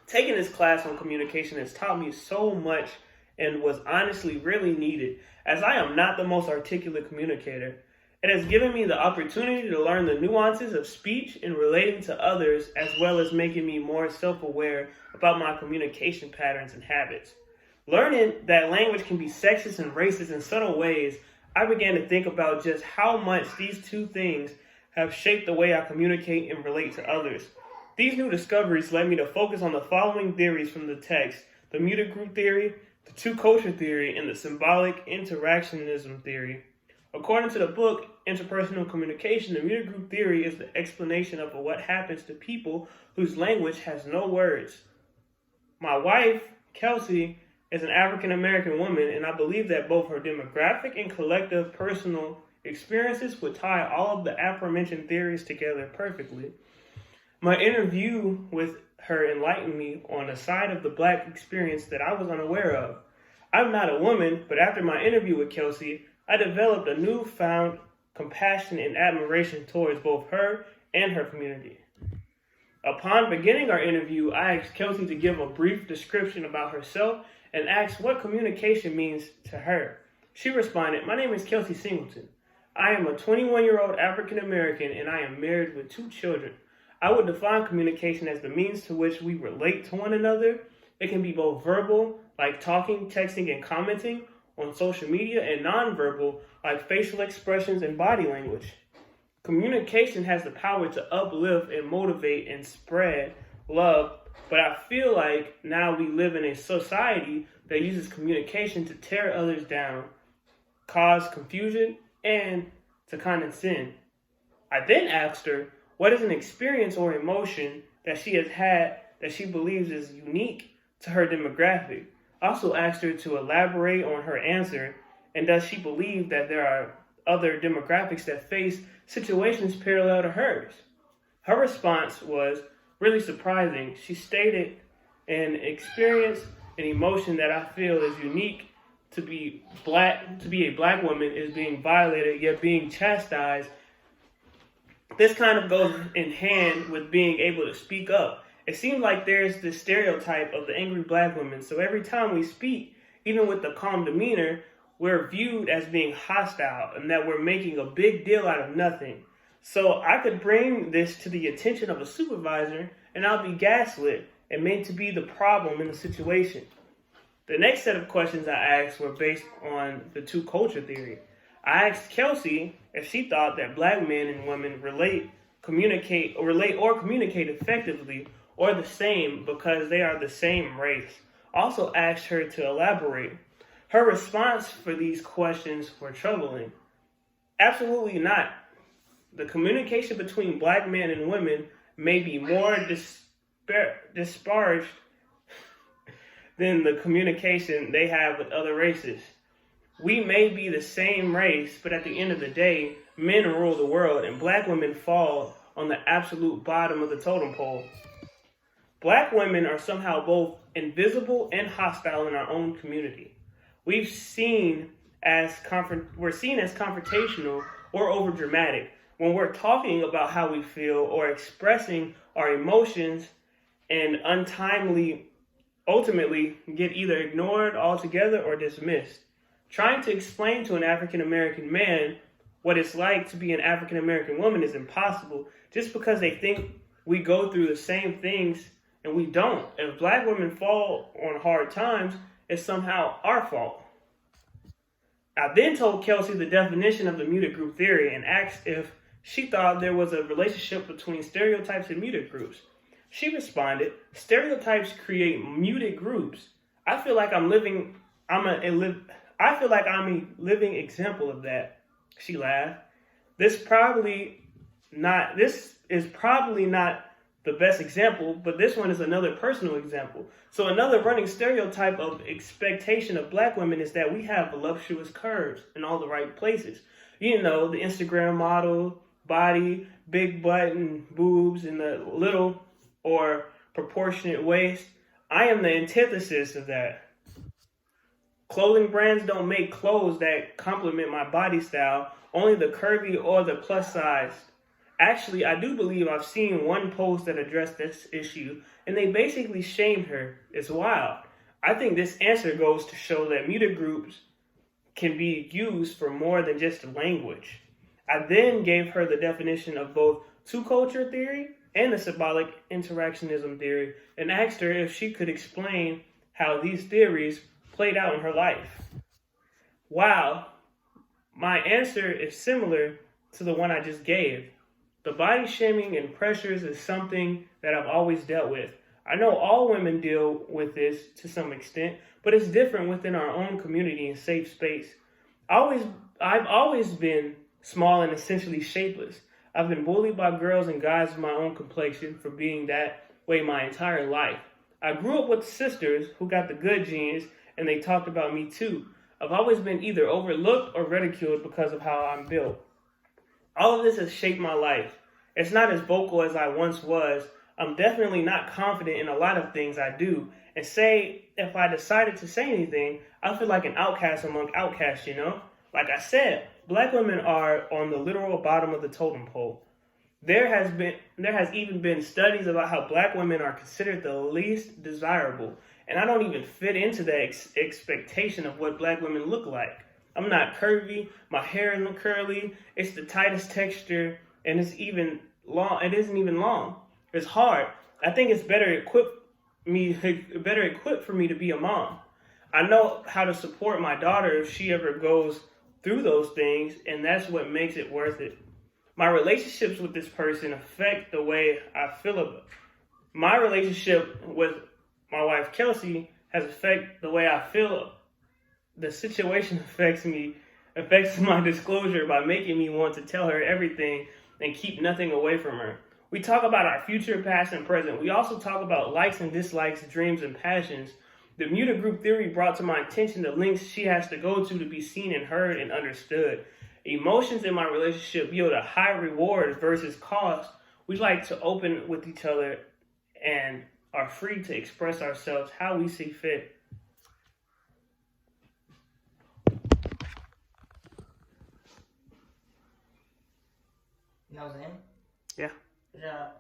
Taking this class on communication has taught me so much and was honestly really needed, as I am not the most articulate communicator. It has given me the opportunity to learn the nuances of speech and relating to others, as well as making me more self-aware about my communication patterns and habits. Learning that language can be sexist and racist in subtle ways, I began to think about just how much these two things have shaped the way I communicate and relate to others. These new discoveries led me to focus on the following theories from the text: the muted group theory, the two-culture theory, and the symbolic interactionism theory. According to the book, Interpersonal Communication, the muted group theory is the explanation of what happens to people whose language has no words. My wife, Kelsey, is an African American woman, and I believe that both her demographic and collective personal experiences would tie all of the aforementioned theories together perfectly. My interview with her enlightened me on a side of the Black experience that I was unaware of. I'm not a woman, but after my interview with Kelsey, I developed a newfound compassion and admiration towards both her and her community. Upon beginning our interview, I asked Kelsey to give a brief description about herself and asked what communication means to her. She responded, "My name is Kelsey Singleton. I am a 21-year-old African American and I am married with 2 children. I would define communication as the means to which we relate to one another. It can be both verbal, like talking, texting, and commenting on social media, and nonverbal, like facial expressions and body language. Communication has the power to uplift and motivate and spread love, but I feel like now we live in a society that uses communication to tear others down, cause confusion, and to condescend." I then asked her what is an experience or emotion that she has had that she believes is unique to her demographic. I also asked her to elaborate on her answer, and does she believe that there are other demographics that face situations parallel to hers. Her response was really surprising. She stated an experience, an emotion that I feel is unique to be a black woman is being violated yet being chastised. This kind of goes in hand with being able to speak up. It seems like there's this stereotype of the angry black woman, so every time we speak, even with the calm demeanor, we're viewed as being hostile and that we're making a big deal out of nothing. So I could bring this to the attention of a supervisor and I'll be gaslit and made to be the problem in the situation. The next set of questions I asked were based on the two-culture theory. I asked Kelsey if she thought that black men and women communicate effectively or the same because they are the same race. Also asked her to elaborate. Her response for these questions were troubling. Absolutely not. The communication between black men and women may be more disparaged than the communication they have with other races. We may be the same race, but at the end of the day, men rule the world and black women fall on the absolute bottom of the totem pole. Black women are somehow both invisible and hostile in our own community. We're seen as confrontational or overdramatic when we're talking about how we feel or expressing our emotions, and ultimately get either ignored altogether or dismissed. Trying to explain to an African American man what it's like to be an African American woman is impossible just because they think we go through the same things and we don't. If black women fall on hard times, it's somehow our fault. I then told Kelsey the definition of the muted group theory and asked if she thought there was a relationship between stereotypes and muted groups. She responded, "Stereotypes create muted groups. I feel like I'm a living example of that." She laughed. This is probably not the best example, but this one is another personal example. So another running stereotype of expectation of black women is that we have voluptuous curves in all the right places. You know, the Instagram model, body, big butt and boobs, and the little or proportionate waist. I am the antithesis of that. Clothing brands don't make clothes that complement my body style, only the curvy or the plus size. Actually, I do believe I've seen one post that addressed this issue, and they basically shamed her. It's wild. I think this answer goes to show that media groups can be used for more than just language. I then gave her the definition of both two-culture theory and the symbolic interactionism theory and asked her if she could explain how these theories played out in her life. Wow, my answer is similar to the one I just gave. The body shaming and pressures is something that I've always dealt with. I know all women deal with this to some extent, but it's different within our own community and safe space. I've always been small and essentially shapeless. I've been bullied by girls and guys of my own complexion for being that way my entire life. I grew up with sisters who got the good genes and they talked about me too. I've always been either overlooked or ridiculed because of how I'm built. All of this has shaped my life. It's not as vocal as I once was. I'm definitely not confident in a lot of things I do. And say, if I decided to say anything, I feel like an outcast among outcasts, you know? Like I said, black women are on the literal bottom of the totem pole. There has even been studies about how black women are considered the least desirable. And I don't even fit into the expectation of what black women look like. I'm not curvy, my hair isn't curly, it's the tightest texture, and it isn't even long. It's hard. I think it's better equipped for me to be a mom. I know how to support my daughter if she ever goes through those things, and that's what makes it worth it. My relationships with this person affect the way I feel about it. My relationship with my wife Kelsey has affected the way I feel. The situation affects my disclosure by making me want to tell her everything and keep nothing away from her. We talk about our future, past, and present. We also talk about likes and dislikes, dreams and passions. The Muta group theory brought to my attention the lengths she has to go to be seen and heard and understood. Emotions in my relationship yield a high reward versus cost. We like to open with each other and are free to express ourselves how we see fit. That was him? Yeah. Good job.